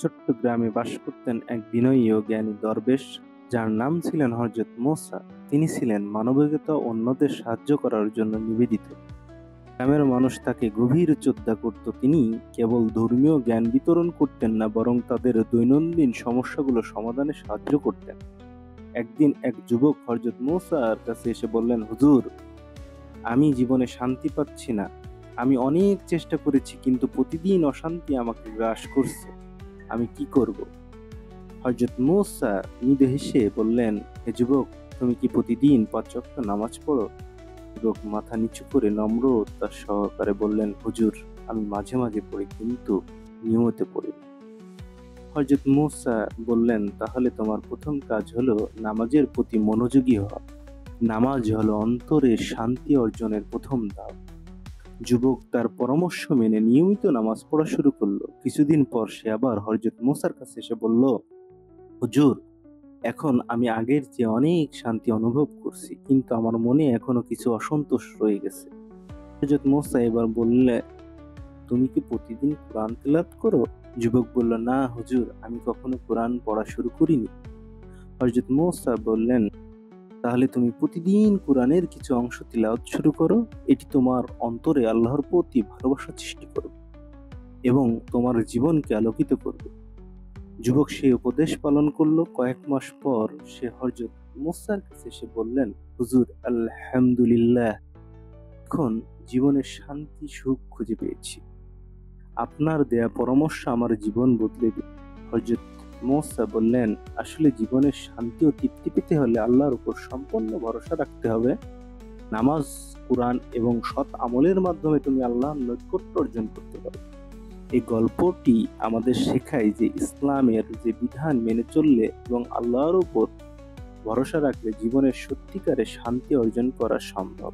ছোট্ট গ্রামে বাস করতেন এক বিনয়ী ও জ্ঞানী দরবেশ, যার নাম ছিলেন হযরত মূসা। তিনি ছিলেন মানবিকতা ও অন্যদের সাহায্য করার জন্য নিবেদিত। গ্রামের মানুষ তাকে গভীর শ্রদ্ধা করত। তিনি কেবল ধর্মীয় জ্ঞান বিতরণ করতেন না, বরং তাদের দৈনন্দিন সমস্যাগুলো সমাধানে সাহায্য করতেন। একদিন এক যুবক হযরত মূসার কাছে এসে বললেন, হুজুর, আমি জীবনে শান্তি পাচ্ছি না। আমি অনেক চেষ্টা করেছি, কিন্তু প্রতিদিন অশান্তি আমাকে গ্রাস করছে। আমি কি করব? হযরত মূসা মৃদু হেসে বললেন, হে যুবক, তুমি কি প্রতিদিন ৫ ওয়াক্ত নামাজ পড়ো? যুবক মাথা নিচু করে নম্রতা সহকারে বললেন, হুজুর, আমি মাঝে মাঝে পড়ি, কিন্তু নিয়মিত পড়ি না। হযরত মূসা বললেন, তাহলে তোমার প্রথম কাজ হলো নামাজের প্রতি মনোযোগী হওয়া। নামাজ হলো অন্তরের শান্তি অর্জনের প্রথম ধাপ। যুবক তার পরামর্শ মেনে নিয়মিত নামাজ পড়া শুরু করলো। কিছুদিন পর সে আবার হযরত মূসার কাছে এসে বলল, হুজুর, এখন আমি আগের চেয়ে অনেক শান্তি অনুভব করছি, কিন্তু আমার মনে এখনো কিছু অসন্তোষ রয়ে গেছে। হযরত মূসা এবার বললে, তুমি কি প্রতিদিন কোরআন তেলাওয়াত করো? যুবক বলল, না হুজুর, আমি কখনো কোরআন পড়া শুরু করিনি। হযরত মূসা বললেন, তাহলে তুমি প্রতিদিন কোরআনের কিছু অংশ তিলাওয়াত শুরু করো। এটি তোমার অন্তরে আল্লাহর প্রতি ভালোবাসা সৃষ্টি করবে এবং তোমার জীবনকে আলোকিত করবে। যুবক সেই উপদেশ পালন করলো। কয়েক মাস পর সে হযরত মূসার কাছে এসে বললেন, হুজুর, আলহামদুলিল্লাহ, এখন জীবনের শান্তি সুখ খুঁজে পেয়েছি। আপনার দেয়া পরামর্শ আমার জীবন বদলে দিল। হযরত মূসা বললেন, আসলে জীবনের শান্তি ও তৃপ্তি পেতে হলে আল্লাহর উপর সম্পূর্ণ ভরসা রাখতে হবে। নামাজ, কুরআন এবং সৎ আমলের মাধ্যমে তুমি আল্লাহর নৈকট্য অর্জন করতে পারো। এই গল্পটি আমাদের শেখায় যে ইসলামের যে বিধান মেনে চললে এবং আল্লাহর উপর ভরসা রাখলে জীবনের সত্যিকারের শান্তি অর্জন করা সম্ভব।